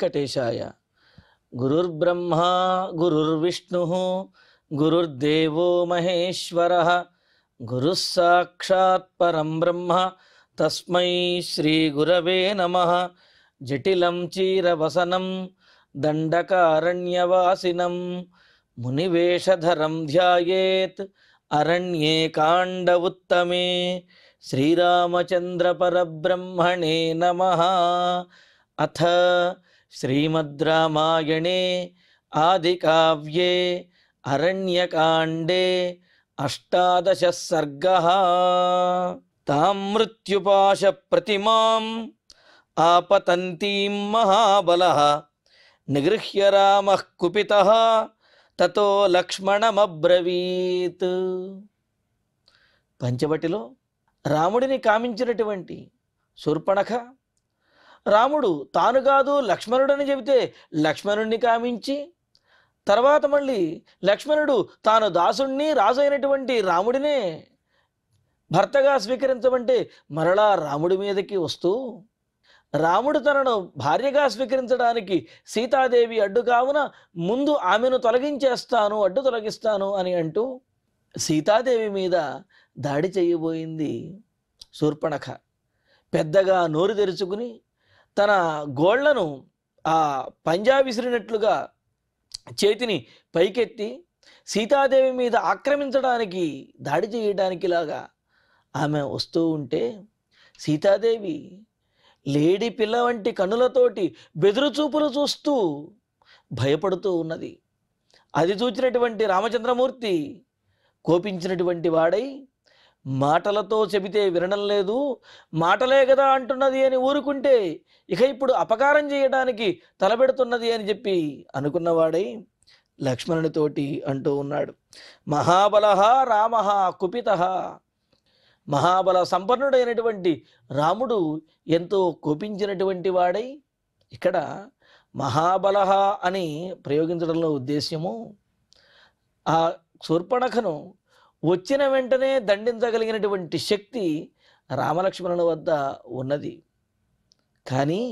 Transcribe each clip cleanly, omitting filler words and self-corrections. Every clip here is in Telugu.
వెంకటేశాయ. గురుర్బ్రహ్మా గురుర్విష్ణుః గురుర్దేవో మహేశ్వరః గురుః సాక్షాత్ పరం బ్రహ్మ తస్మై శ్రీ గురవే నమః. జటిలం చీరవసనం దండకారణ్యవాసినం మునివేషధరం ధ్యాయేత్ అరణ్యే కాండ ఉత్తమే. శ్రీరామచంద్ర పరబ్రహ్మణే నమః. అథ శ్రీమద్ రామాయణే ఆదికావ్యే అరణ్యకాండే 18 సర్గః. తాం మృత్యుపాశ ప్రతిమాం ఆపతంతీం మహాబలః నిగృహ్య రామః కుపితః తతో లక్ష్మణమబ్రవీత్. పంచవటిలో రాముడిని కామించినటువంటి శూర్పణఖ రాముడు తాను కాదు లక్ష్మణుడని చెబితే లక్ష్మణుడిని కామించి, తర్వాత మళ్ళీ లక్ష్మణుడు తాను దాసుణ్ణి రాజు అయినటువంటి రాముడినే భర్తగా స్వీకరించమంటే మరలా రాముడి మీదకి వస్తూ, రాముడు తనను భార్యగా స్వీకరించడానికి సీతాదేవి అడ్డు కావున ముందు ఆమెను తొలగించేస్తాను, అడ్డు తొలగిస్తాను అని అంటూ సీతాదేవి మీద దాడి చేయబోయింది శూర్పణఖ. పెద్దగా నోరు తెరుచుకుని తన గోళ్లను ఆ పంజా విసిరినట్లుగా చేతిని పైకెత్తి సీతాదేవి మీద ఆక్రమించడానికి దాడి చేయడానికి లాగా ఆమె వస్తూ ఉంటే, సీతాదేవి లేడి పిల్ల వంటి కన్నులతోటి బెదురుచూపులు చూస్తూ భయపడుతూ ఉన్నది. అది చూచినటువంటి రామచంద్రమూర్తి కోపించినటువంటి వాడై, మాటలతో చెబితే వినడం లేదు, మాటలే కదా అంటున్నది అని ఊరుకుంటే ఇక ఇప్పుడు అపకారం చేయడానికి తలపెడుతున్నది అని చెప్పి అనుకున్నవాడై లక్ష్మణునితోటి అంటూ ఉన్నాడు, మహాబలః రామః కుపితః. మహాబల సంపన్నుడైనటువంటి రాముడు ఎంతో కోపించినటువంటి వాడై, ఇక్కడ మహాబలః అని ప్రయోగించడంలో ఉద్దేశ్యము ఆ శూర్పణఖను వచ్చిన వెంటనే దండించగలిగినటువంటి శక్తి రామలక్ష్మణుల వద్ద ఉన్నది. కానీ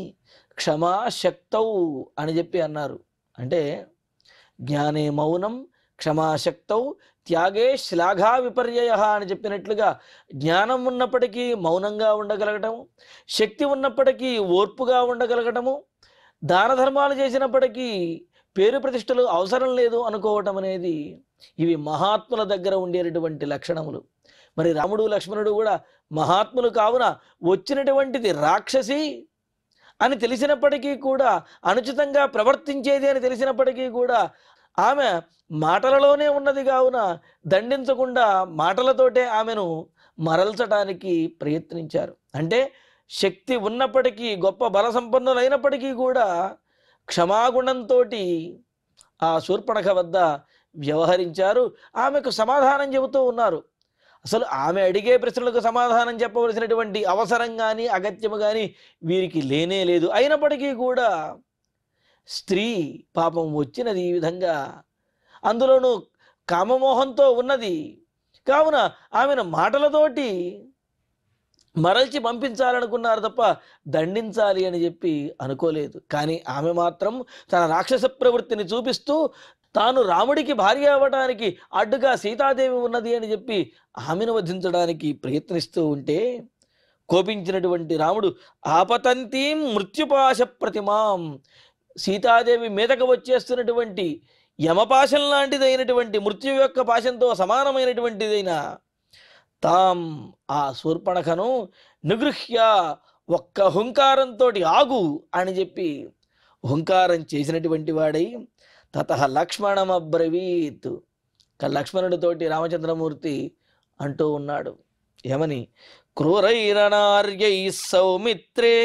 క్షమాశక్తౌ అని చెప్పి అన్నారు. అంటే జ్ఞానే మౌనం క్షమాశక్తౌ త్యాగే శ్లాఘా విపర్యయ అని చెప్పినట్లుగా జ్ఞానం ఉన్నప్పటికీ మౌనంగా ఉండగలగటము, శక్తి ఉన్నప్పటికీ ఓర్పుగా ఉండగలగటము, దాన ధర్మాలు చేసినప్పటికీ పేరు ప్రతిష్టలు అవసరం లేదు అనుకోవటం అనేది ఇవి మహాత్ముల దగ్గర ఉండేటటువంటి లక్షణములు. మరి రాముడు లక్ష్మణుడు కూడా మహాత్ములు కావున వచ్చినటువంటిది రాక్షసి అని తెలిసినప్పటికీ కూడా, అనుచితంగా ప్రవర్తించేది అని తెలిసినప్పటికీ కూడా ఆమె మాటలలోనే ఉన్నది కావున దండించకుండా మాటలతోటే ఆమెను మరల్చడానికి ప్రయత్నించారు. అంటే శక్తి ఉన్నప్పటికీ గొప్ప బల సంపన్నులైనప్పటికీ కూడా క్షమాగుణంతో ఆ శూర్పణఖ వద్ద వ్యవహరించారు. ఆమెకు సమాధానం చెబుతూ ఉన్నారు. అసలు ఆమె అడిగే ప్రశ్నలకు సమాధానం చెప్పవలసినటువంటి అవసరం కానీ అగత్యము కానీ వీరికి లేనే లేదు. అయినప్పటికీ కూడా స్త్రీ పాపం వచ్చినది ఈ విధంగా, అందులోనూ కామమోహంతో ఉన్నది కావున ఆమెను మాటలతోటి మరల్చి పంపించాలనుకున్నారు తప్ప దండించాలి అని చెప్పి అనుకోలేదు. కానీ ఆమె మాత్రం తన రాక్షస ప్రవృత్తిని చూపిస్తూ తాను రాముడికి భార్య అవ్వడానికి అడ్డుగా సీతాదేవి ఉన్నది అని చెప్పి ఆమెను వధించడానికి ప్రయత్నిస్తూ ఉంటే, కోపించినటువంటి రాముడు ఆపతంతీం మృత్యుపాశ ప్రతిమాం, సీతాదేవి మీదకు వచ్చేస్తున్నటువంటి యమపాశం లాంటిదైనటువంటి మృత్యు యొక్క పాశంతో సమానమైనటువంటిదైన తాం ఆ శూర్పణఖను నిగృహ్య ఒక్క హుంకారంతో ఆగు అని చెప్పి హుంకారం చేసినటువంటి వాడై తతః లక్ష్మణమబ్రవీత్. లక్ష్మణుడితోటి రామచంద్రమూర్తి అంటూ ఉన్నాడు ఏమని, క్రూరైరనార్యై సౌమిత్రే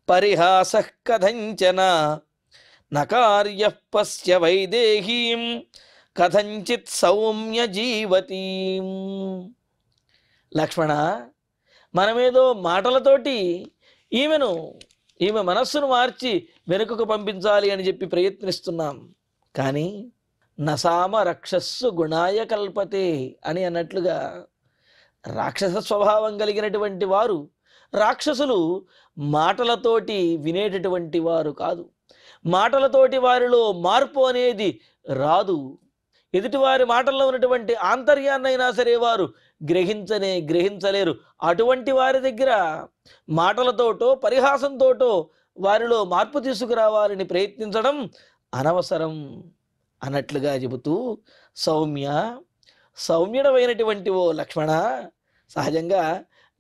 పరిహాసః కథంచన నకార్యః పశ్య వైదేహీం కథంచిత్ సౌమ్య జీవతీం. లక్ష్మణ, మనమేదో మాటలతోటి ఈమె మనస్సును మార్చి వెనుకకు పంపించాలి అని చెప్పి ప్రయత్నిస్తున్నాం. కానీ నసామ రక్షస్సు గుణాయ కల్పతే అని అన్నట్లుగా రాక్షస స్వభావం కలిగినటువంటి వారు రాక్షసులు మాటలతోటి వినేటటువంటి వారు కాదు. మాటలతోటి వారిలో మార్పు అనేది రాదు. ఎదుటివారి మాటల్లో ఉన్నటువంటి ఆంతర్యాన్నైనా సరే వారు గ్రహించలేరు. అటువంటి వారి దగ్గర మాటలతోటో పరిహాసంతోటో వారిలో మార్పు తీసుకురావాలని ప్రయత్నించడం అనవసరం అన్నట్లుగా చెబుతూ, సౌమ్యుడమైనటువంటి ఓ లక్ష్మణ. సహజంగా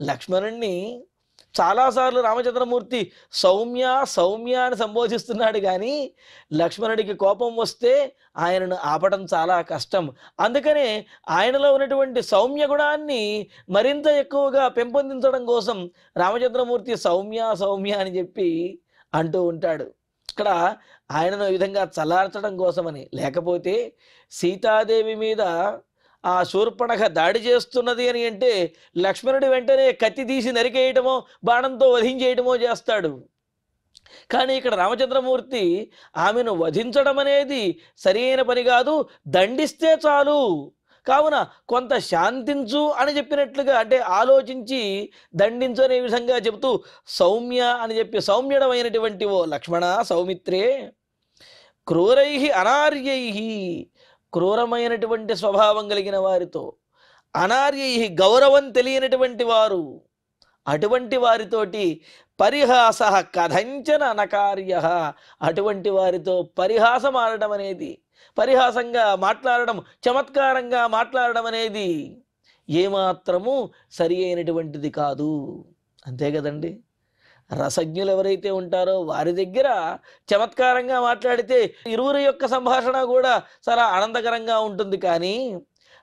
లక్ష్మణుణ్ణి చాలాసార్లు రామచంద్రమూర్తి సౌమ్య అని సంబోధిస్తున్నాడు, కానీ లక్ష్మణుడికి కోపం వస్తే ఆయనను ఆపడం చాలా కష్టం. అందుకనే ఆయనలో ఉన్నటువంటి సౌమ్య గుణాన్ని మరింత ఎక్కువగా పెంపొందించడం కోసం రామచంద్రమూర్తి సౌమ్య అని చెప్పి అంటూ ఉంటాడు. ఇక్కడ ఆయనను ఈ విధంగా చల్లార్చడం కోసమని. లేకపోతే సీతాదేవి మీద ఆ శూర్పణఖ దాడి చేస్తున్నది అని అంటే లక్ష్మణుడు వెంటనే కత్తి తీసి నరికేయటమో బాణంతో వధించేయటమో చేస్తాడు. కానీ ఇక్కడ రామచంద్రమూర్తి ఆమెను వధించడం అనేది సరైన పని కాదు, దండిస్తే చాలు, కావున కొంత శాంతించు అని చెప్పినట్లుగా, అంటే ఆలోచించి దండించు అనే విధంగా చెబుతూ సౌమ్య అని చెప్పి, సౌమ్యుడమైనటువంటి ఓ లక్ష్మణ సౌమిత్రే, క్రూరై అనార్యై, క్రూరమైనటువంటి స్వభావం కలిగిన వారితో, అనార్యై గౌరవం తెలియనటువంటి వారు, అటువంటి వారితోటి పరిహాస కథంచన అనకార్య, అటువంటి వారితో పరిహాసం ఆడడం అనేది, పరిహాసంగా మాట్లాడడం, చమత్కారంగా మాట్లాడడం అనేది ఏమాత్రము సరి అయినటువంటిది కాదు. అంతే కదండి. రసజ్ఞులు ఎవరైతే ఉంటారో వారి దగ్గర చమత్కారంగా మాట్లాడితే ఇరువురి యొక్క సంభాషణ కూడా చాలా ఆనందకరంగా ఉంటుంది. కానీ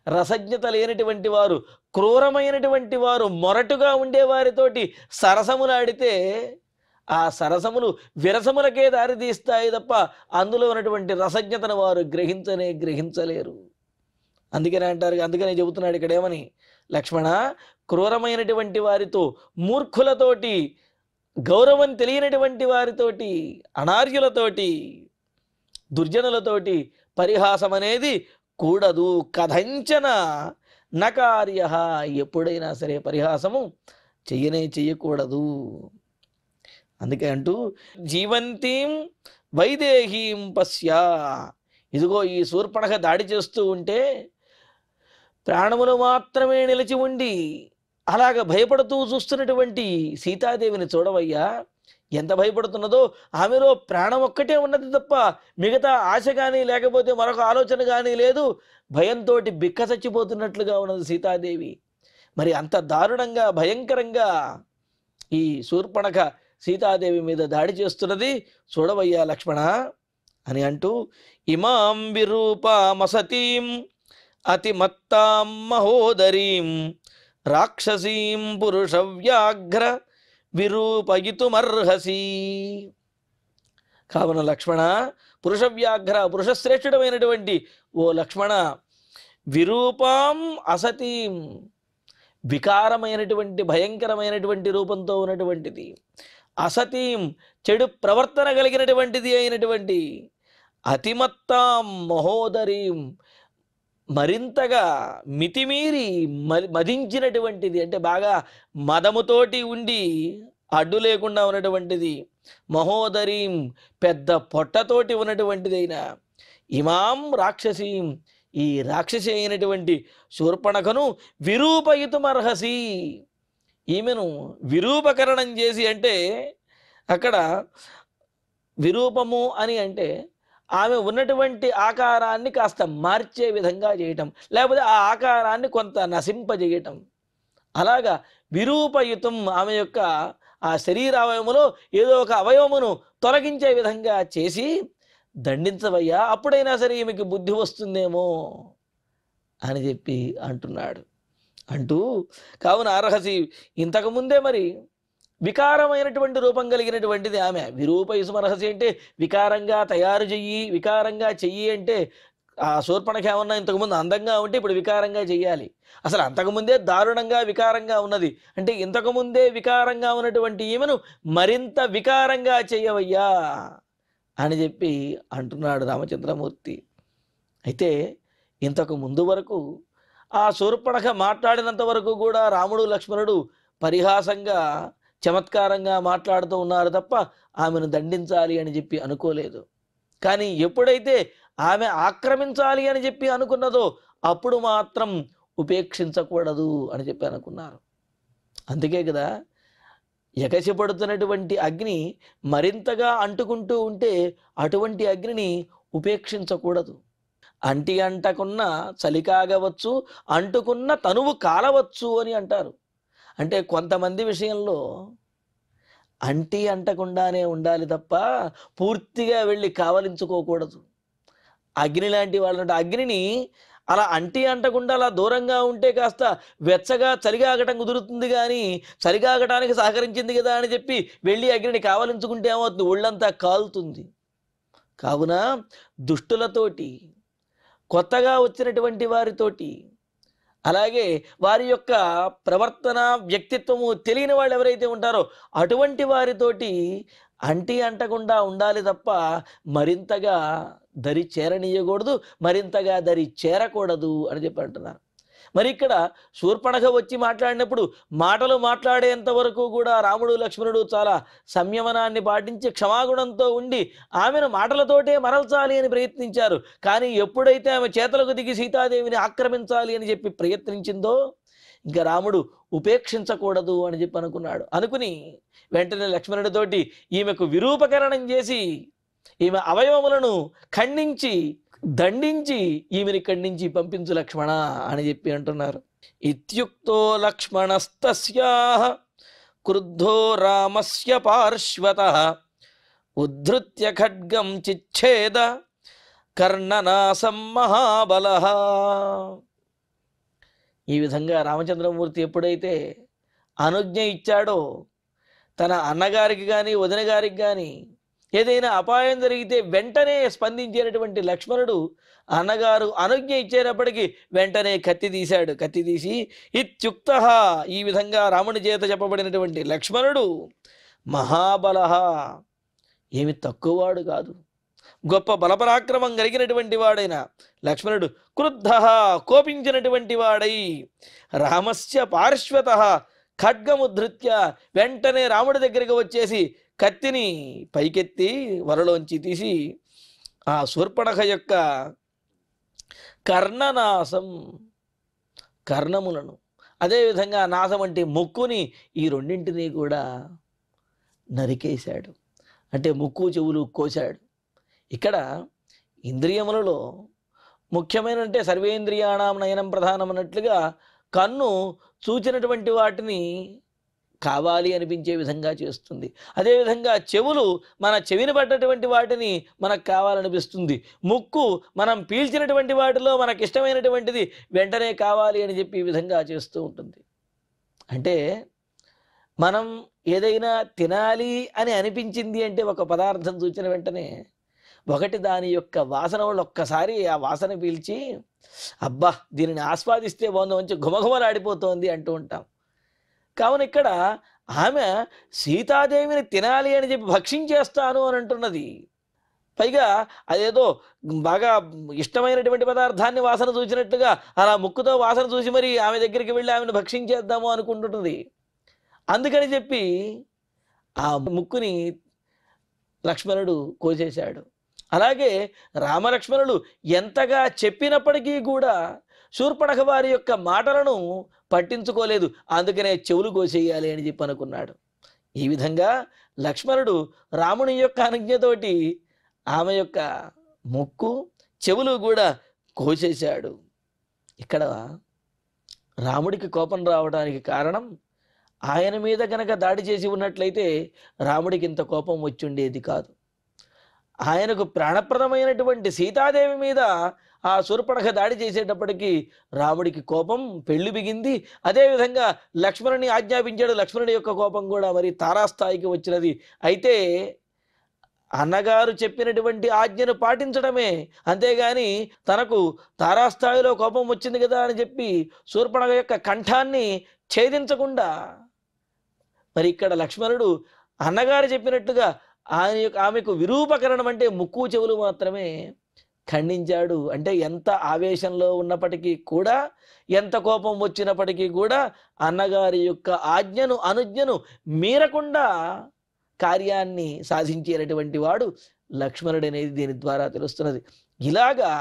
రసజ్ఞత లేనటువంటి వారు, క్రూరమైనటువంటి వారు, మొరటుగా ఉండేవారితోటి సరసములాడితే ఆ సరసములు విరసములకే దారితీస్తాయి తప్ప అందులో ఉన్నటువంటి రసజ్ఞతను వారు గ్రహించలేరు. అందుకనే చెబుతున్నాడు ఇక్కడ ఏమని, లక్ష్మణ, క్రూరమైనటువంటి వారితో, మూర్ఖులతోటి, గౌరవం తెలియనటువంటి వారితోటి, అనార్యులతోటి, దుర్జనులతోటి పరిహాసం అనేది కూడదు. కథంచన నకార్య, ఎప్పుడైనా సరే పరిహాసము చెయ్యకూడదు. అందుకే అంటూ జీవంతీం వైదేహీం పశ్య, ఇదిగో ఈ శూర్పణఖ దాడి చేస్తూ ఉంటే ప్రాణములు మాత్రమే నిలిచి ఉండి అలాగ భయపడుతూ చూస్తున్నటువంటి సీతాదేవిని చూడవయ్యా. ఎంత భయపడుతున్నదో, ఆమెలో ప్రాణం ఒక్కటే ఉన్నది తప్ప మిగతా ఆశ కానీ లేకపోతే మరొక ఆలోచన కానీ లేదు. భయంతో బిక్క చచ్చిపోతున్నట్లుగా ఉన్నది సీతాదేవి. మరి అంత దారుణంగా భయంకరంగా ఈ శూర్పణఖ సీతాదేవి మీద దాడి చేస్తున్నది చూడవయ్యా లక్ష్మణ అని అంటూ, ఇమాం విరూపామసతీం అతిమత్తాం మహోదరీం రాక్షసీం పురుషవ్యాఘ్ర విరూపయితుమర్హసి. కావున లక్ష్మణ, పురుషవ్యాఘ్ర, పురుషశ్రేష్ఠుడమైనటువంటి ఓ లక్ష్మణ, విరూపాం అసతీం, వికారమైనటువంటి భయంకరమైనటువంటి రూపంతో ఉన్నటువంటిది, అసతీం, చెడు ప్రవర్తన కలిగినటువంటిది అయినటువంటి, అతిమత్తాం మహోదరీం, మరింతగా మితిమీరి మదించినటువంటిది, అంటే బాగా మదముతోటి ఉండి అడ్డు లేకుండా ఉన్నటువంటిది, మహోదరీం, పెద్ద పొట్టతోటి ఉన్నటువంటిదైన, ఇమాం రాక్షసీం, ఈ రాక్షసి అయినటువంటి శూర్పణఖను విరూపయితుమర్హసి, ఈమెను విరూపకరణం చేసి, అంటే అక్కడ విరూపము అని అంటే ఆమె ఉన్నటువంటి ఆకారాన్ని కాస్త మార్చే విధంగా చేయటం, లేకపోతే ఆ ఆకారాన్ని కొంత నశింపజేయటం, అలాగా విరూపయుతం, ఆమె యొక్క ఆ శరీరావయములో ఏదో ఒక అవయవమును తొలగించే విధంగా చేసి దండించవయ్యా, అప్పుడైనా సరే ఈమెకి బుద్ధి వస్తుందేమో అని చెప్పి అంటున్నాడు. అంటూ కావున అర్హసి, ఇంతకుముందే మరి వికారమైనటువంటి రూపం కలిగినటువంటిది ఆమె. విరూపయుసుమర్హసి అంటే వికారంగా తయారు చెయ్యి, వికారంగా చెయ్యి అంటే ఆ శూర్పణఖ ఏమన్నా ఇంతకుముందు అందంగా ఉంటే ఇప్పుడు వికారంగా చెయ్యాలి. అసలు అంతకుముందే దారుణంగా వికారంగా ఉన్నది అంటే ఇంతకుముందే వికారంగా ఉన్నటువంటి ఈమెను మరింత వికారంగా చెయ్యవయ్యా అని చెప్పి అంటున్నాడు రామచంద్రమూర్తి. అయితే ఇంతకు ముందు వరకు ఆ శూర్పణఖ మాట్లాడినంత వరకు కూడా రాముడు లక్ష్మణుడు పరిహాసంగా చమత్కారంగా మాట్లాడుతూ ఉన్నారు తప్ప ఆమెను దండించాలి అని చెప్పి అనుకోలేదు. కానీ ఎప్పుడైతే ఆమె ఆక్రమించాలి అని చెప్పి అనుకున్నదో అప్పుడు మాత్రం ఉపేక్షించకూడదు అని చెప్పి అనుకున్నారు. అందుకే కదా ఎగసిపడుతున్నటువంటి అగ్ని మరింతగా అంటుకుంటూ ఉంటే అటువంటి అగ్నిని ఉపేక్షించకూడదు. అంటి అంటకున్న చలి కాగవచ్చు, అంటుకున్న తనువు కాలవచ్చు అని అంటారు. అంటే కొంతమంది విషయంలో అంటి అంటకుండానే ఉండాలి తప్ప పూర్తిగా వెళ్ళి కావలించుకోకూడదు. అగ్ని లాంటి వాళ్ళంటే అగ్నిని అలా అంటి అంటకుండా అలా దూరంగా ఉంటే కాస్త వెచ్చగా చలిగాగటం కుదురుతుంది, కానీ చలిగాగటానికి సహకరించింది కదా అని చెప్పి వెళ్ళి అగ్నిని కావలించుకుంటే ఏమవుతుంది, ఒళ్ళంతా కాలుతుంది. కావున దుష్టులతోటి, కొత్తగా వచ్చినటువంటి వారితోటి, అలాగే వారి యొక్క ప్రవర్తన వ్యక్తిత్వము తెలియని వాళ్ళు ఎవరైతే ఉంటారో అటువంటి వారితోటి అంటి అంటకుండా ఉండాలి తప్ప మరింతగా దరి చేరనీయకూడదు, మరింతగా దరి చేరకూడదు అని చెప్పి అంటున్నారు. మరి ఇక్కడ శూర్పణఖ వచ్చి మాట్లాడినప్పుడు మాటలు మాట్లాడేంత వరకు కూడా రాముడు లక్ష్మణుడు చాలా సంయమనాన్ని పాటించి క్షమాగుణంతో ఉండి ఆమెను మాటలతోటే మరల్చాలి అని ప్రయత్నించారు. కానీ ఎప్పుడైతే ఆమె చేతులకు దిగి సీతాదేవిని ఆక్రమించాలి అని చెప్పి ప్రయత్నించిందో ఇంకా రాముడు ఉపేక్షించకూడదు అని చెప్పి అనుకున్నాడు. అనుకుని వెంటనే లక్ష్మణుడితోటి ఈమెకు విరూపకరణం చేసి ఈమె అవయవములను ఖండించి దండించి ఈమెని ఇక్కడి నుంచి పంపించు లక్ష్మణ అని చెప్పి అంటున్నారు. ఇత్యుక్తో లక్ష్మణస్తస్యాః క్రుద్ధో రామస్య పార్శ్వతః ఉద్ధృత్య ఖడ్గం చిచ్ఛేద కర్ణనాసం మహాబలః. ఈ విధంగా రామచంద్రమూర్తి ఎప్పుడైతే అనుజ్ఞ ఇచ్చాడో తన అన్నగారికి కానీ వదిన గారికి కానీ ఏదైనా అపాయం జరిగితే వెంటనే స్పందించేటటువంటి లక్ష్మణుడు అన్నగారు అనుజ్ఞ ఇచ్చేటప్పటికి వెంటనే కత్తి తీశాడు. కత్తి తీసి ఇత్యుక్తః, ఈ విధంగా రాముని చేత చెప్పబడినటువంటి లక్ష్మణుడు మహాబలః, ఏమి తక్కువవాడు కాదు, గొప్ప బలపరాక్రమం కలిగినటువంటి వాడైన లక్ష్మణుడు క్రుద్ధః, కోపించినటువంటి వాడై రామస్య పార్శ్వతః ఖడ్గముద్ధృత్య, వెంటనే రాముడి దగ్గరికి వచ్చేసి కత్తిని పైకెత్తి వరలోంచి తీసి ఆ శూర్పణఖ యొక్క కర్ణనాసం, కర్ణములను, అదేవిధంగా నాసం అంటే ముక్కుని, ఈ రెండింటినీ కూడా నరికేశాడు. అంటే ముక్కు చెవులు కోశాడు. ఇక్కడ ఇంద్రియములలో ముఖ్యమైన అంటే సర్వేంద్రియాణం నయనం ప్రధానం అన్నట్లుగా కన్ను చూచినటువంటి వాటిని కావాలి అనిపించే విధంగా చేస్తుంది. అదేవిధంగా చెవులు మన చెవిని పడ్డటువంటి వాటిని మనకు కావాలనిపిస్తుంది. ముక్కు మనం పీల్చినటువంటి వాటిలో మనకి ఇష్టమైనటువంటిది వెంటనే కావాలి అని చెప్పి ఈ విధంగా చేస్తూ ఉంటుంది. అంటే మనం ఏదైనా తినాలి అని అనిపించింది అంటే ఒక పదార్థం చూచిన వెంటనే ఒకటి దాని యొక్క వాసన వల్ల ఒక్కసారి ఆ వాసన పీల్చి అబ్బా దీనిని ఆస్వాదిస్తే బాగుంది, మంచి ఘుమఘుమలాడిపోతోంది అంటూ ఉంటాం. కావున ఇక్కడ ఆమె సీతాదేవిని తినాలి అని చెప్పి భక్షించేస్తాను అని అంటున్నది. పైగా అదేదో బాగా ఇష్టమైనటువంటి పదార్థాన్ని వాసన చూసినట్టుగా అలా ముక్కుతో వాసన చూసి మరి ఆమె దగ్గరికి వెళ్ళి ఆమెను భక్షించేద్దాము అనుకుంటున్నది. అందుకని చెప్పి ఆ ముక్కుని లక్ష్మణుడు కోసేశాడు. అలాగే రామలక్ష్మణులు ఎంతగా చెప్పినప్పటికీ కూడా శూర్పణఖ వారి యొక్క మాటలను పట్టించుకోలేదు. అందుకనే చెవులు కోసేయాలి అని చెప్పి అనుకున్నాడు. ఈ విధంగా లక్ష్మణుడు రాముని యొక్క అనుజ్ఞతోటి ఆమె యొక్క ముక్కు చెవులు కూడా కోసేశాడు. ఇక్కడ రాముడికి కోపం రావడానికి కారణం ఆయన మీద కనుక దాడి చేసి ఉన్నట్లయితే రాముడికి ఇంత కోపం వచ్చి ఉండేది కాదు. ఆయనకు ప్రాణప్రదమైనటువంటి సీతాదేవి మీద ఆ శూర్పణఖ దాడి చేసేటప్పటికీ రాముడికి కోపం పెళ్లి బిగింది. అదేవిధంగా లక్ష్మణుని ఆజ్ఞాపించాడు. లక్ష్మణుడి యొక్క కోపం కూడా మరి తారాస్థాయికి వచ్చినది. అయితే అన్నగారు చెప్పినటువంటి ఆజ్ఞను పాటించడమే, అంతేగాని తనకు తారాస్థాయిలో కోపం వచ్చింది కదా అని చెప్పి శూర్పణఖ యొక్క కంఠాన్ని ఛేదించకుండా మరి ఇక్కడ లక్ష్మణుడు అన్నగారు చెప్పినట్టుగా ఆమెకు విరూపకరణం అంటే ముక్కు చెవులు మాత్రమే ఖండించాడు. అంటే ఎంత ఆవేశంలో ఉన్నప్పటికీ కూడా, ఎంత కోపం వచ్చినప్పటికీ కూడా అన్నగారి యొక్క అనుజ్ఞను మీరకుండా కార్యాన్ని సాధించేటటువంటి వాడు లక్ష్మణుడు అనేది దీని ద్వారా తెలుస్తున్నది. ఇలాగా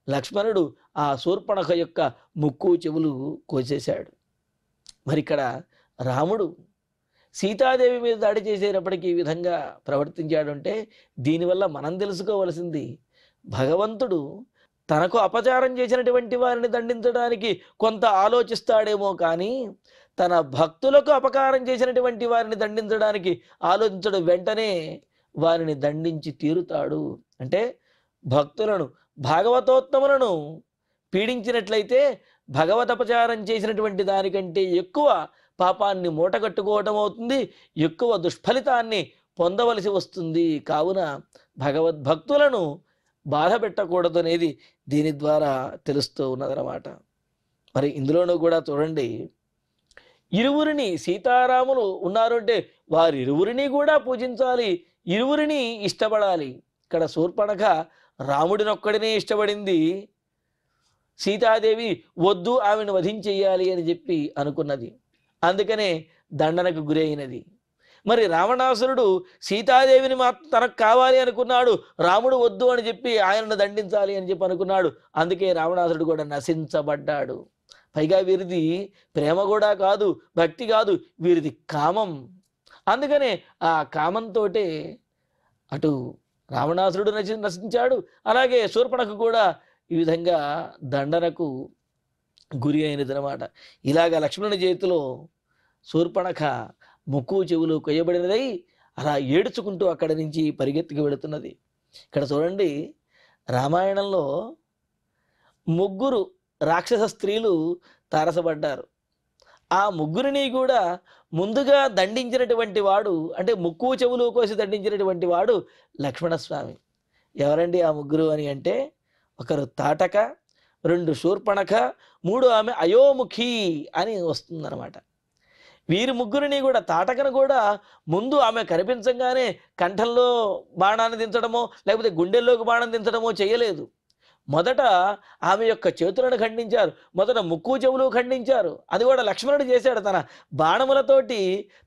లక్ష్మణుడు ఆ శూర్పణఖ యొక్క ముక్కు చెవులు కోసేశాడు. మరి ఇక్కడ రాముడు సీతాదేవి మీద దాడి చేసేటప్పటికి ఈ విధంగా ప్రవర్తించాడు అంటే దీనివల్ల మనం తెలుసుకోవలసింది, భగవంతుడు తనకు అపచారం చేసినటువంటి వారిని దండించడానికి కొంత ఆలోచిస్తాడేమో కానీ తన భక్తులకు అపకారం చేసినటువంటి వారిని దండించడానికి ఆలోచించడు, వెంటనే వారిని దండించి తీరుతాడు. అంటే భక్తులను, భాగవతోత్తములను పీడించినట్లయితే భగవతపచారం చేసినటువంటి దానికంటే ఎక్కువ పాపాన్ని మూటగట్టుకోవటం అవుతుంది, ఎక్కువ దుష్ఫలితాన్ని పొందవలసి వస్తుంది. కావున భగవద్భక్తులను బాధ పెట్టకూడదు అనేది దీని ద్వారా తెలుస్తూ ఉన్నదన్నమాట. మరి ఇందులోనూ కూడా చూడండి, ఇరువురిని, సీతారాములు ఉన్నారు అంటే వారిరువురిని కూడా పూజించాలి, ఇరువురిని ఇష్టపడాలి. ఇక్కడ శూర్పణఖ రాముడినొక్కడినే ఇష్టపడింది, సీతాదేవి వద్దు ఆమెను వధించెయ్యాలి అని చెప్పి అనుకున్నది, అందుకనే దండనకు గురి అయినది. మరి రావణాసురుడు సీతాదేవిని తనకు కావాలి అనుకున్నాడు, రాముడు వద్దు అని చెప్పి ఆయనను దండించాలి అని చెప్పి అనుకున్నాడు, అందుకే రావణాసురుడు కూడా నశించబడ్డాడు. పైగా వీరిది ప్రేమ కూడా కాదు, భక్తి కాదు, వీరిది కామం. అందుకనే ఆ కామంతో అటు రావణాసురుడు నశించాడు, అలాగే శూర్పణఖ కూడా ఈ విధంగా దండనకు గురి అయినదనమాట. ఇలాగ లక్ష్మణుని చేతిలో శూర్పణఖ ముక్కు చెవులు కొయ్యబడినదై అలా ఏడుచుకుంటూ అక్కడి నుంచి పరిగెత్తుకు వెళుతున్నది. ఇక్కడ చూడండి, రామాయణంలో ముగ్గురు రాక్షస స్త్రీలు తారసపడ్డారు. ఆ ముగ్గురిని కూడా ముందుగా దండించినటువంటి వాడు, అంటే ముక్కు చెవులు కోసి దండించినటువంటి వాడు లక్ష్మణస్వామి. ఎవరండి ఆ ముగ్గురు అని అంటే, ఒకరు తాటక, రెండు శూర్పణఖ, మూడు ఆమె అయోముఖి అని వస్తుందన్నమాట. వీరి ముగ్గురిని కూడా, తాటకను కూడా ముందు ఆమె కనిపించగానే కంఠంలో బాణాన్ని దించడమో లేకపోతే గుండెల్లోకి బాణం దించడమో చేయలేదు. మొదట ఆమె యొక్క చేతులను ఖండించారు, మొదట ముక్కు చెవులు ఖండించారు. అది కూడా లక్ష్మణుడు చేశాడు, తన బాణములతోటి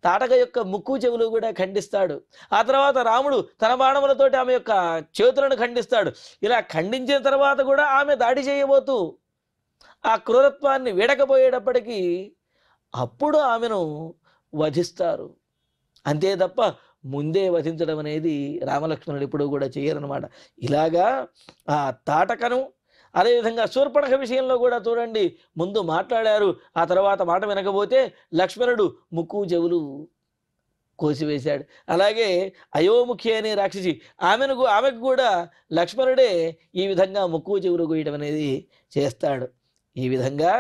తాటక యొక్క ముక్కు చెవులు కూడా ఖండిస్తాడు. ఆ తర్వాత రాముడు తన బాణములతోటి ఆమె యొక్క చేతులను ఖండిస్తాడు. ఇలా ఖండించిన తర్వాత కూడా ఆమె దాడి చేయబోతూ ఆ క్రూరత్వాన్ని వీడకపోయేటప్పటికీ అప్పుడు ఆమెను వధిస్తారు. అంతే తప్ప ముందే వధించడం అనేది రామలక్ష్మణుడు ఎప్పుడూ కూడా చేయరనమాట. ఇలాగా ఆ తాటకను, అదేవిధంగా శూర్పణఖ విషయంలో కూడా చూడండి, ముందు మాట్లాడారు, ఆ తర్వాత మాట వినకపోతే లక్ష్మణుడు ముక్కు చెవులు కోసివేశాడు. అలాగే అయోముఖి అనే రాక్షసి, ఆమెకు కూడా లక్ష్మణుడే ఈ విధంగా ముక్కు చెవులు కోయడం అనేది చేస్తాడు. ఈ విధంగా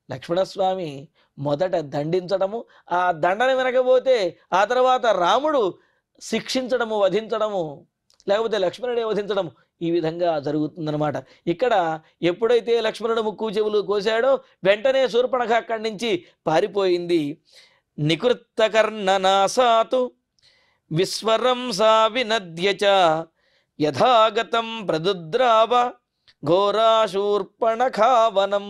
లక్ష్మణస్వామి మొదట దండించడము, ఆ దండన వినకపోతే ఆ తర్వాత రాముడు శిక్షించడము, వధించడము, లేకపోతే లక్ష్మణుడే వధించడము, ఈ విధంగా జరుగుతుందన్నమాట. ఇక్కడ ఎప్పుడైతే లక్ష్మణుడు ముక్కు చెవులు కోశాడో వెంటనే శూర్పణఖ అక్కడి నుంచి పారిపోయింది. నికృత్తకర్ణనాసాతు విస్వరం సా వినద్యచ యథాగతం ప్రదుద్రావ ఘోరాశూర్పణఖావనం.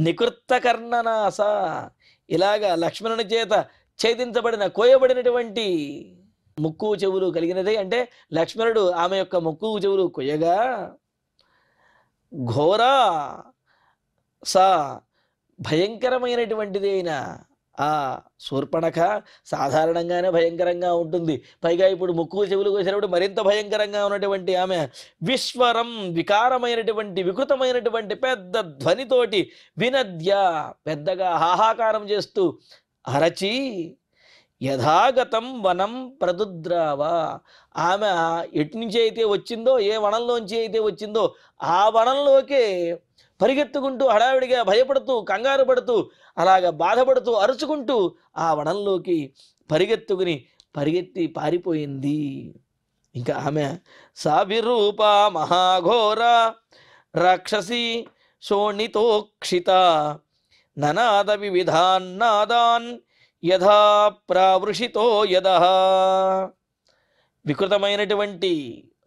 నికృత్తకర్ణనాస, ఇలాగా లక్ష్మణుని చేత ఛేదించబడిన, కోయబడినటువంటి ముక్కు చెవులు కలిగినదే. అంటే లక్ష్మణుడు ఆమె యొక్క ముక్కు చెవులు కొయ్యగా ఘోరా సా, భయంకరమైనటువంటిది అయిన ఆ శూర్పణఖ సాధారణంగానే భయంకరంగా ఉంటుంది, పైగా ఇప్పుడు ముక్కు చెవులు కోసినప్పుడు మరింత భయంకరంగా ఉన్నటువంటి ఆమె విశ్వరం, వికారమైనటువంటి వికృతమైనటువంటి పెద్ద ధ్వనితోటి వినద్య, పెద్దగా హాహాకారం చేస్తూ అరచి యథాగతం వనం ప్రదుద్రావ, ఆమె ఎట్నుంచి అయితే వచ్చిందో, ఏ వనంలోంచి అయితే వచ్చిందో ఆ వనంలోకే పరిగెత్తుకుంటూ హడావిడిగా భయపడుతూ కంగారు పడుతూ అలాగా బాధపడుతూ అరుచుకుంటూ ఆ వనంలోకి పరిగెత్తి పారిపోయింది. ఇంకా ఆమె సావిరూప మహాఘోర రాక్షసి శోణితోక్షిత ననాద వివిధాన్నాదాన్ యథా ప్రావృషితో యదః. వికృతమైనటువంటి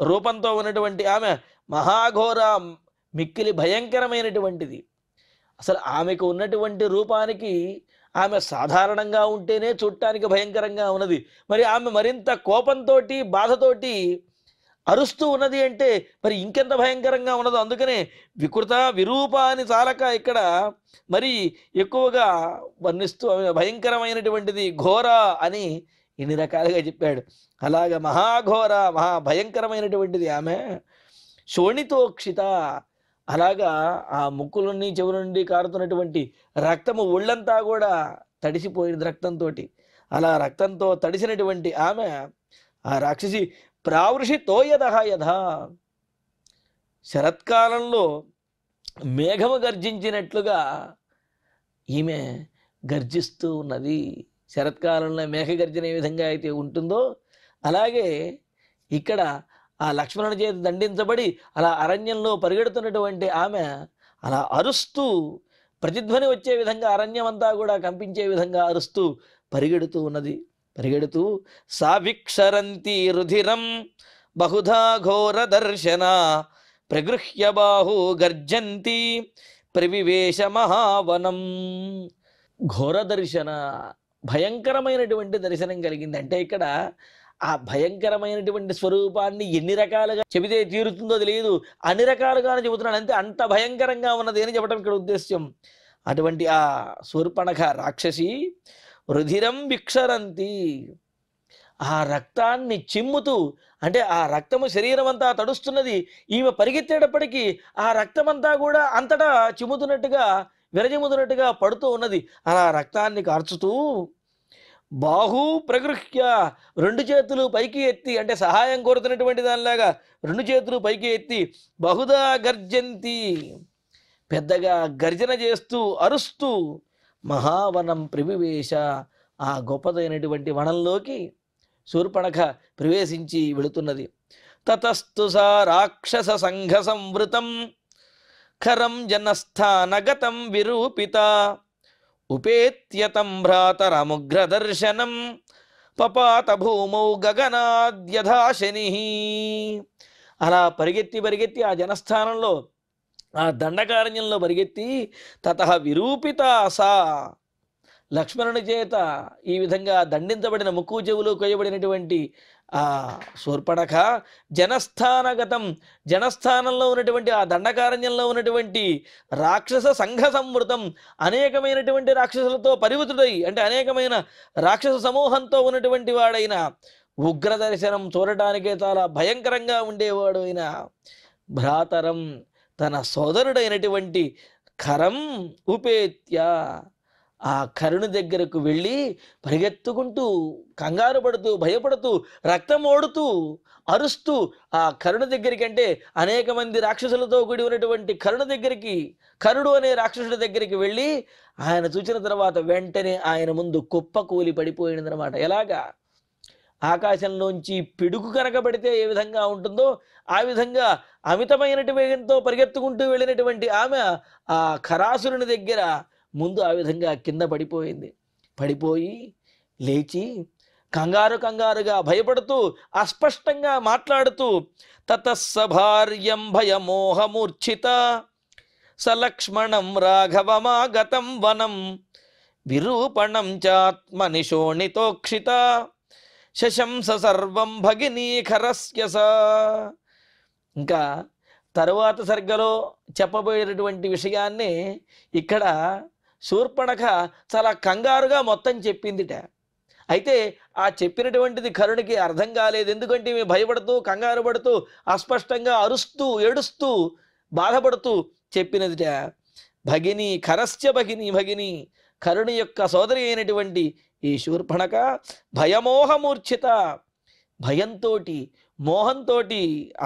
రూపంతో ఉన్నటువంటి ఆమె మహాఘోర, మిక్కిలి భయంకరమైనటువంటిది. అసలు ఆమెకు ఉన్నటువంటి రూపానికి ఆమె సాధారణంగా ఉంటేనే చూడటానికి భయంకరంగా ఉన్నది, మరి ఆమె మరింత కోపంతో బాధతోటి అరుస్తూ ఉన్నది అంటే మరి ఇంకెంత భయంకరంగా ఉన్నదో. అందుకనే వికృత విరూప అని చాలక ఇక్కడ మరి ఎక్కువగా వర్ణిస్తూ ఆమె భయంకరమైనటువంటిది, ఘోర అని ఇన్ని రకాలుగా చెప్పాడు. అలాగ మహాఘోర మహాభయంకరమైనటువంటిది ఆమె. శోణితోక్షిత, అలాగా ఆ ముక్కు నుండి చెవు నుండి కారుతున్నటువంటి రక్తము ఒళ్ళంతా కూడా తడిసిపోయింది రక్తంతో. అలా రక్తంతో తడిసినటువంటి ఆమె ఆ రాక్షసి ప్రావృషితో యథ యథా, శరత్కాలంలో మేఘము గర్జించినట్లుగా ఈమె గర్జిస్తూ ఉన్నది. శరత్కాలంలో మేఘ గర్జన ఏ విధంగా అయితే ఉంటుందో అలాగే ఇక్కడ ఆ లక్ష్మణుని చేతి దండించబడి అలా అరణ్యంలో పరిగెడుతున్నటువంటి ఆమె అలా అరుస్తూ ప్రతిధ్వని వచ్చే విధంగా అరణ్యమంతా కూడా కంపించే విధంగా అరుస్తూ పరిగెడుతూ ఉన్నది. పరిగెడుతూ సావిక్షరంతి రుధిరం బహుధా ఘోర దర్శన ప్రగృహ్య బాహు గర్జంతి ప్రవివేశ మహావనం. ఘోర దర్శన, భయంకరమైనటువంటి దర్శనం కలిగింది. అంటే ఇక్కడ ఆ భయంకరమైనటువంటి స్వరూపాన్ని ఎన్ని రకాలుగా చెబితే తీరుతుందో తెలియదు, అన్ని రకాలుగానే చెబుతున్నాడు. అంతే, అంత భయంకరంగా ఉన్నది అని చెప్పడం ఇక్కడ ఉద్దేశ్యం. అటువంటి ఆ శూర్పణఖ రాక్షసి రుధిరం విక్షరంతి, ఆ రక్తాన్ని చిమ్ముతూ, అంటే ఆ రక్తము శరీరం అంతా తడుస్తున్నది. ఈమె పరిగెత్తేటప్పటికీ ఆ రక్తమంతా కూడా అంతటా చిమ్ముతున్నట్టుగా విరజిమ్ముతున్నట్టుగా పడుతూ ఉన్నది. అలా రక్తాన్ని కార్చుతూ బాహు ప్రగృహ్య, రెండు చేతులు పైకి ఎత్తి, అంటే సహాయం కోరుతున్నటువంటి దానిలాగా రెండు చేతులు పైకి ఎత్తి బహుదా గర్జంతి, పెద్దగా గర్జన చేస్తూ అరుస్తూ మహావనం ప్రవివేశ, ఆ గొప్పదైనటువంటి వనంలోకి శూర్పణఖ ప్రవేశించి వెళుతున్నది. తతస్తు సా రాక్షస సంఘ సంవృతం ఖరం జనస్థానగతం విరూపిత ఉపేత్యతం భ్రాతరముగ్రదర్శనం పపాత భూమౌ గగనాద్యథాశని. అలా పరిగెత్తి పరిగెత్తి ఆ జనస్థానంలో ఆ దండకారణ్యంలో పరిగెత్తి తతః విరూపిత సా, లక్ష్మణుని చేత ఈ విధంగా దండించబడిన ముక్కు చెవులు కొయ్యబడినటువంటి ఆ శూర్పణఖ జనస్థానగతం, జనస్థానంలో ఉన్నటువంటి ఆ దండకారణ్యంలో ఉన్నటువంటి రాక్షస సంఘ సంవృతం, అనేకమైనటువంటి రాక్షసులతో పరివృతుడై, అంటే అనేకమైన రాక్షస సమూహంతో ఉన్నటువంటి వాడైన ఉగ్ర దర్శనం, చూడటానికే చాలా భయంకరంగా ఉండేవాడు అయిన భ్రాతరం, తన సోదరుడైనటువంటి ఖరం ఉపేత్య, ఆ కరుణ దగ్గరకు వెళ్ళి పరిగెత్తుకుంటూ కంగారు పడుతూ భయపడుతూ రక్తం ఓడుతూ అరుస్తూ ఆ కరుణ దగ్గరికి, అంటే అనేక మంది రాక్షసులతో కూడి ఉన్నటువంటి కరుణ దగ్గరికి, కరుడు అనే రాక్షసుడి దగ్గరికి వెళ్ళి ఆయన చూసిన తర్వాత వెంటనే ఆయన ముందు కుప్ప కూలి పడిపోయినదనమాట. ఎలాగా ఆకాశంలోంచి పిడుగు కనకబడితే ఏ విధంగా ఉంటుందో ఆ విధంగా అమితమైనటువంటి వేగంతో పరిగెత్తుకుంటూ వెళ్ళినటువంటి ఆమె ఆ ఖరాసురుని దగ్గర ముందు ఆ విధంగా కింద పడిపోయింది. పడిపోయి లేచి కంగారుగా భయపడుతూ అస్పష్టంగా మాట్లాడుతూ తతస్సభార్యం భయమోహమూర్ఛిత సలక్ష్మణం రాఘవమాగతం వనం విరూపణం చాత్మనిశోణితోక్షిత శశంస సర్వం భగినీఖరస్య స. ఇంకా తరువాత సర్గలో చెప్పబోయేటటువంటి విషయాన్ని ఇక్కడ శూర్పణఖ చాలా కంగారుగా మొత్తం చెప్పిందిట. అయితే ఆ చెప్పినటువంటిది కరుణికి అర్థం కాలేదు. ఎందుకంటే ఈమె భయపడుతూ కంగారు పడుతూ అస్పష్టంగా అరుస్తూ ఏడుస్తూ బాధపడుతూ చెప్పినదిట. భగిని ఖరస్య భగిని, భగిని కరుణి యొక్క సోదరి అయినటువంటి ఈ శూర్పణఖ భయమోహమూర్ఛిత, భయంతో మోహంతో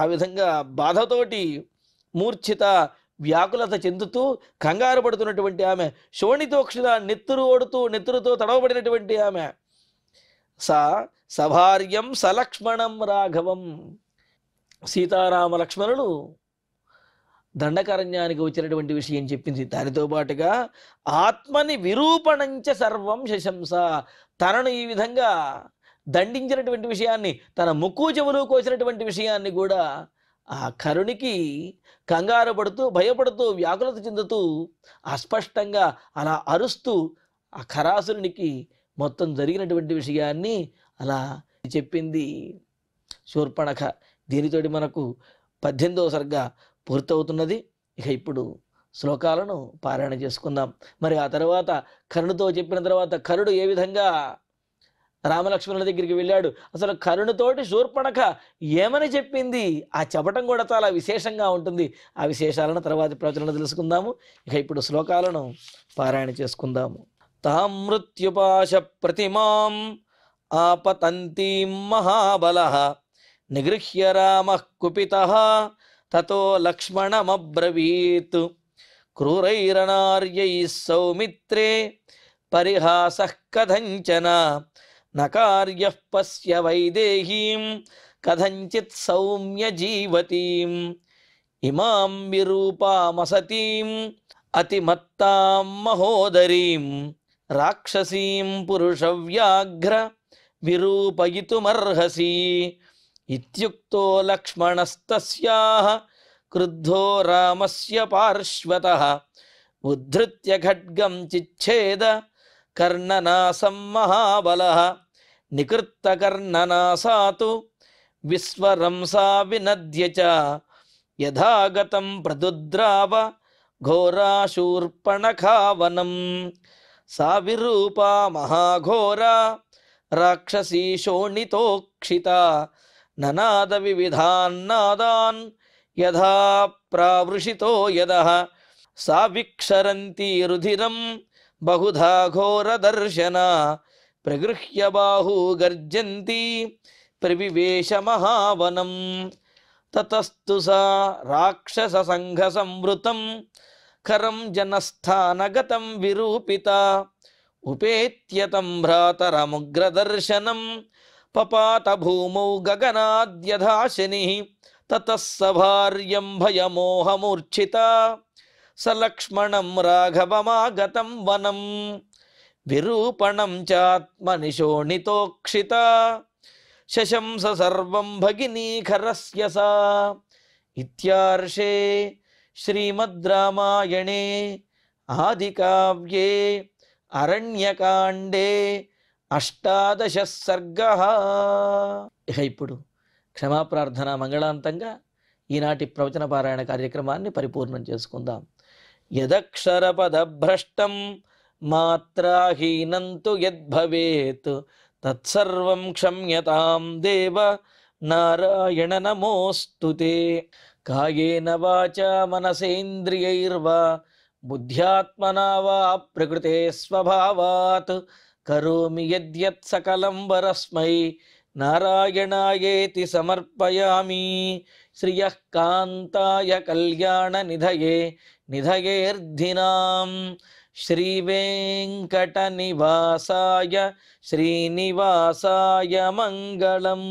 ఆ విధంగా బాధతోటి మూర్ఛిత వ్యాకులత చెందుతూ కంగారు పడుతున్నటువంటి ఆమె, శోణితోక్షిత నెత్తురు ఓడుతూ నెత్తురుతో తడవబడినటువంటి ఆమె, సా సభార్యం సలక్ష్మణం రాఘవం, సీతారామ లక్ష్మణులు దండకారణ్యానికి వచ్చినటువంటి విషయం చెప్పింది. దానితో పాటుగా ఆత్మని విరూపణంచ సర్వం శశంస, తనను ఈ విధంగా దండించినటువంటి విషయాన్ని, తన ముక్కు చెవులు కోసినటువంటి విషయాన్ని కూడా ఆ కరుణికి కంగారు పడుతూ భయపడుతూ వ్యాకులత చెందుతూ అస్పష్టంగా అలా అరుస్తూ ఆ ఖరాసురునికి మొత్తం జరిగినటువంటి విషయాన్ని అలా చెప్పింది శూర్పణఖ. దీనితోటి మనకు 18వ సర్గ పూర్తవుతున్నది. ఇక ఇప్పుడు శ్లోకాలను పారాయణ చేసుకుందాం. మరి ఆ తర్వాత కర్ణుతో చెప్పిన తర్వాత కర్ణుడు ఏ విధంగా రామలక్ష్మణుల దగ్గరికి వెళ్ళాడు, అసలు కర్ణుతోటి శూర్పణఖ ఏమని చెప్పింది, ఆ చెప్పటం కూడా చాలా విశేషంగా ఉంటుంది. ఆ విశేషాలను తర్వాతి ప్రవచనంలో తెలుసుకుందాము. ఇక ఇప్పుడు శ్లోకాలను పారాయణ చేసుకుందాము. తాం మృత్యుపాశ ప్రతిమాం ఆపతంతీం మహాబలః నిగృహ్య రామః కుపితః తతో లక్ష్మణమబ్రవీత్ క్రూరైరనార్యైః సౌమిత్రే పరిహాసః కథంచన నకార్యః పశ్య వైదేహీం కథంచిత్ సౌమ్య జీవతీం ఇమాం విరూపామసతీం అతిమత్తాం మహోదరీం రాక్షసీం పురుషవ్యాఘ్ర విరూపయితుమర్హసి ఇత్యుక్తో లక్ష్మణస్తస్యాః క్రుద్ధో రామస్య పార్శ్వతః ఉద్ధృత్య ఖడ్గం చిచ్ఛేద కర్ణనాసం మహాబలః నికృత్తకర్ణనాసాతు విశ్వరంసా వినద్య చ యథాగతం ప్రదుద్రావ ఘోరాశూర్పణఖావనం సా విరూపా మహాఘోరా రాక్షసీ శోణితోక్షిత ననాద వివిధాన్నాదాన్ యథా ప్రావృషితో యదః సా విక్షరంతి రుధిరం బహుధా ఘోరదర్శన ప్రగృహ్య బాహూ గర్జంతి ప్రవివేశ మహావనం తతస్తు సా రాక్షస సంఘ సంవృతం ఖరం జనస్థానగతం విరూపిత ఉపేత్యతం భ్రాతరముగ్రదర్శనం పపాత భూమౌ గగనాద్యథాశని తతః స భార్యం భయమోహమూర్ఛిత స లక్ష్మణం రాఘవమాగతం వనం విరూపణం చాత్మని శోణితోక్షిత శశంస సర్వం భగినీఖరస్య సా. ఇత్యార్షే శ్రీమద్ రామాయణే ఆదికావ్యే అరణ్యకాండే 18వ సర్గః. ఇక ఇప్పుడు క్షమాప్రార్థన మంగళాంతంగా ఈనాటి ప్రవచన పారాయణ కార్యక్రమాన్ని పరిపూర్ణం చేసుకుందాం. యదక్షరపదభ్రష్టం మాత్రాహీనంతు యద్భవేత్ తత్సర్వం క్షమ్యతాం దేవ నారాయణ నమోస్తుతే. కాయేన వాచా మనసేంద్రియైర్వా బుద్ధ్యాత్మనా వా ప్రకృతే స్వభావాత్ కరోమి యద్యత్ సకలం వరస్మై నారాయణాయేతి సమర్పయామి. శ్రియః కాంతాయ కళ్యాణ నిధయే నిధయేర్ధినాం శ్రీవేంకట నివాసాయ శ్రీనివాసాయ మంగళం.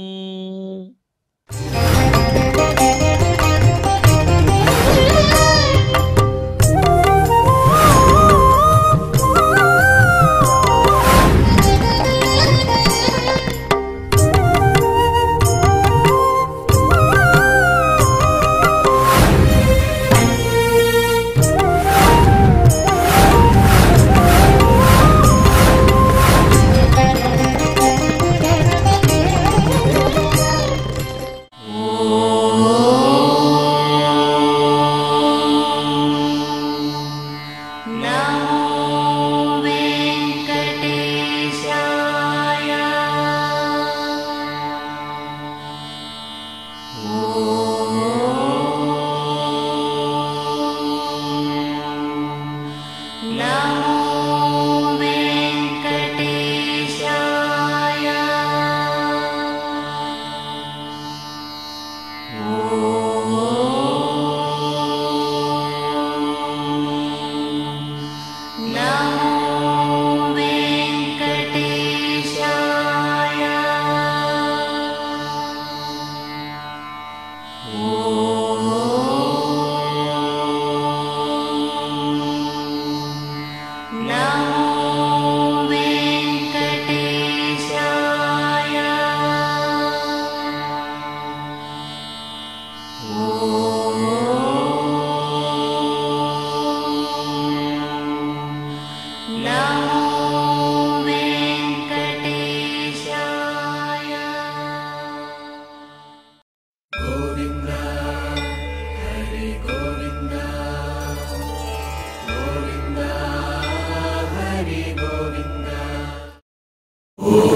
ఓం